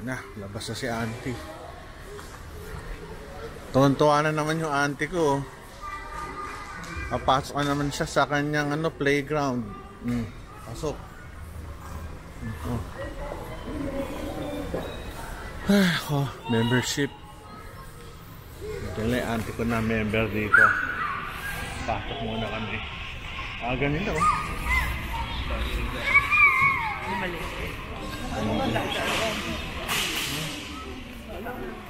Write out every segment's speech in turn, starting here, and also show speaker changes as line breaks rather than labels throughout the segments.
Na, labas na si auntie. Tuwan-tuwa na naman yung auntie ko. Papasok na naman siya sa kanyang playground. Pasok. Membership. Ito lang yung auntie ko na member dito. Pasok muna kami. Ganito.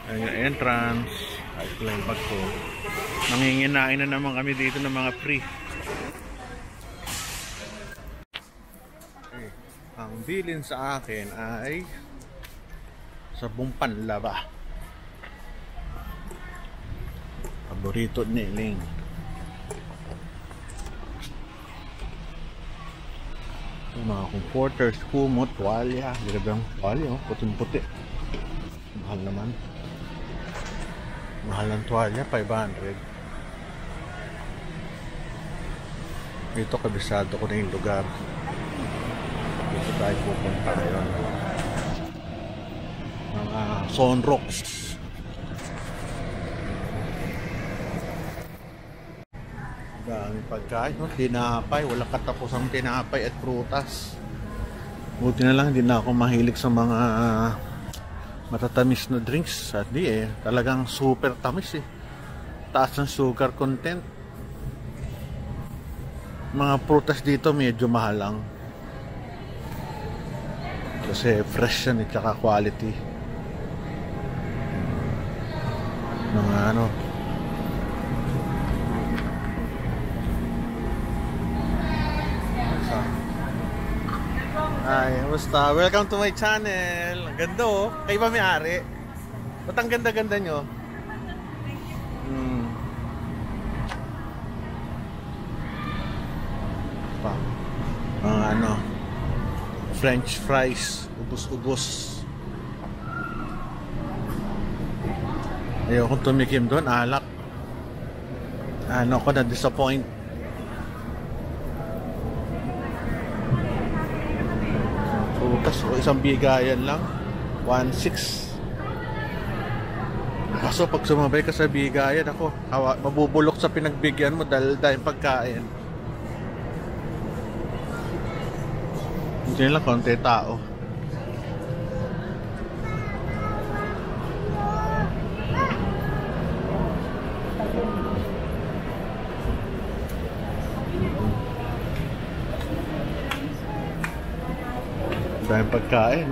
Ayan yung entrance. Ayos lang yung bag ko. Nanginginain na naman kami dito ng mga free. Okay. Ang bilin sa akin ay sabong panlaba. Paborito ni Ling. Mga comforters, kumot, tuwalya. Dirabang tuwalya, puting-puti. Mahal naman. Mahal ng tuwalya, 500. Dito kabisado ko na yung lugar. Dito tayo pupunta ngayon. Mga Sunrocks. Dami pagkain, tinapay, walang katapusang tinapay at prutas. Buti na lang, hindi na ako mahilig sa mga matatamis na drinks. At talagang super tamis taas ng sugar content. Mga prutas dito medyo mahal lang. Kasi fresh yan at saka quality. Mga Ay, kamusta? Welcome to my channel. Ang ganda Kayo ba may-ari? Ba't ang ganda-ganda nyo? French fries. Ubus-ubos. Ayokong tumikim doon. Alak. Ako na-disappoint. Isang bigayan lang 1.6. Kaso pag sumabay ka sa bigayan, ako mabubulok sa pinagbigyan mo dahil pagkain. Hindi lang konti tao. Dahil pagkain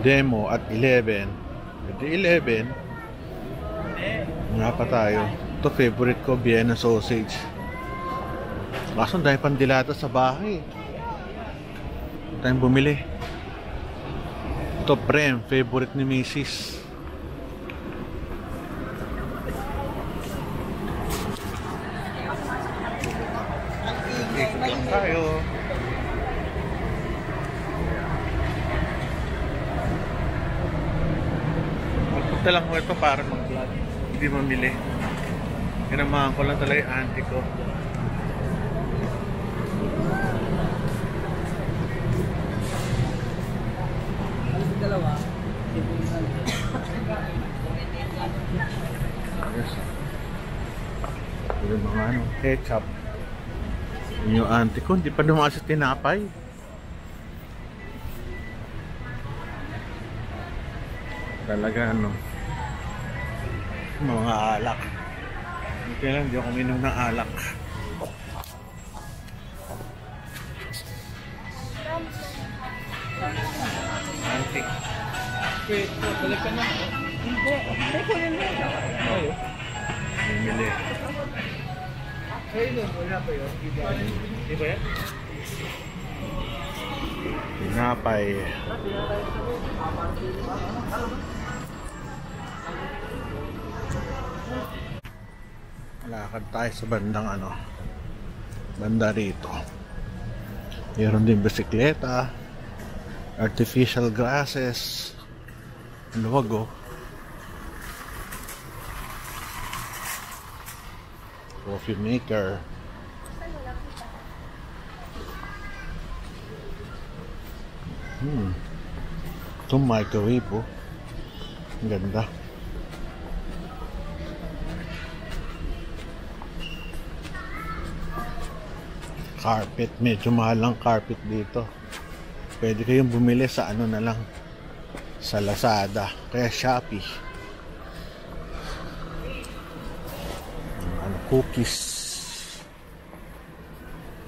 demo at 11. At 11 nga pa tayo. Ito favorite ko, Vienna sausage. Kaso dahil pandilata sa bahay. Tayong bumili. Ito Prem, favorite ni Mrs. Ikot lang tayo. Punta lang ko ito para mag-vlog. Hindi mamili. Kinamahan ko lang talaga yung auntie ko.
Dalawa.
Yes. Yung mga ketchup. Yung auntie ko, hindi pa dumaan sa tinapay. Talaga mga alak. Okay lang, hindi ako minom ng alak. Auntie.
Wait, balik ka na. Hindi. Ay, kunin mo. Oo.
Bumili.
Ayun, wala pa yun.
Di ba yan? Tinapay. Lakad tayo sa bandang banda rito. Meron din bisikleta, artificial grasses, luwag coffee maker. Itong microwave, oh. Ang ganda. Carpet, medyo mahal ang carpet dito. Pwede kayong bumili sa ano na lang, sa Lazada, kaya Shopee. Ano, cookies.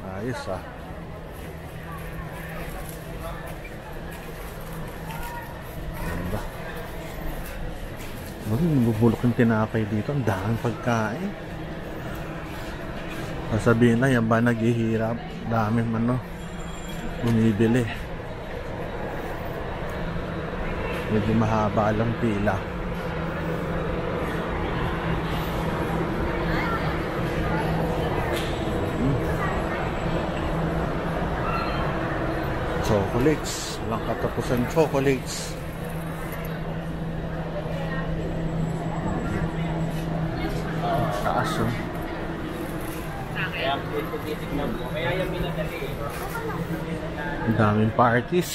Ayos ah. Ganda. Bubulok yung tinapay dito. Ang daming pagkain. Sasabihin na, yan ba naghihirap? Daming ano, bumibili. Medyo mahaba lang pila. Chocolates. Walang katapusan chocolates. Taas oh. Ang daming parties.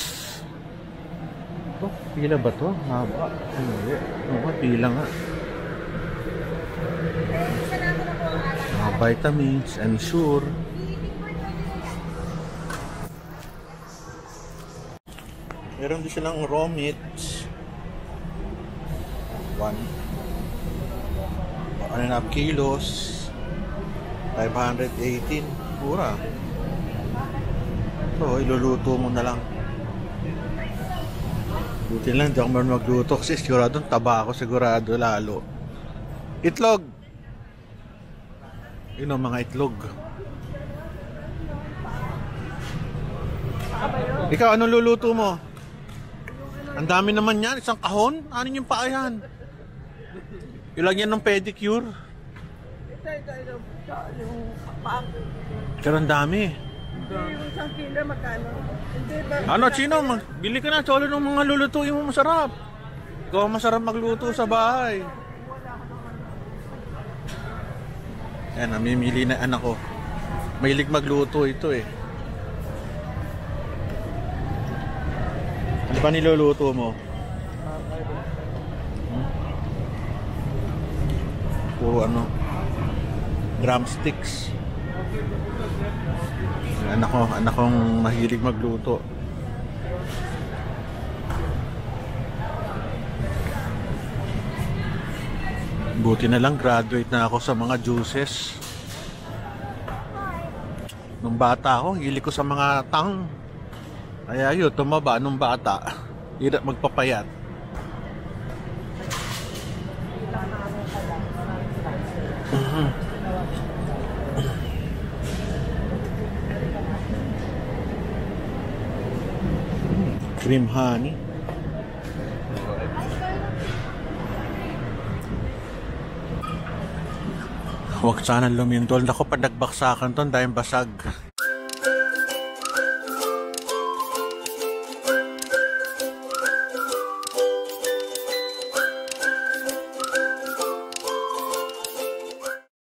Ito, pila ba to? Haba. Hindi. Oo, pila nga. Mga vitamins, Ensure. Meron din silang raw meats. 1.5 kilos. 518. Pura. So, iluluto mo na lang. Buti lang, di ako marunong magluto kasi sigurado taba ako, sigurado lalo. Itlog! Yun ang mga itlog. Ikaw, anong luluto mo? Ang dami naman yan, isang kahon? Ano yung paa yan? Ilang yan ng pedicure? Pero ang dami.
Isang kilo, magkano?
Ano, Chino? Bili ka na solo ng mga lulutuin mo masarap. Ikaw masarap magluto sa bahay. Yan, namimili na anak ko. Mahilig magluto ito eh. Ano pa niluluto mo? Puro ano? Drumsticks. Anak kong mahilig magluto. Buti na lang graduate na ako sa mga juices. Nung bata ako, hilig ko sa mga tang. Kaya yun, tumaba nung bata. Hirap magpapayat. Cream honey. Huwag sana lumindol. Ako pa nagbaksakan to dahil basag.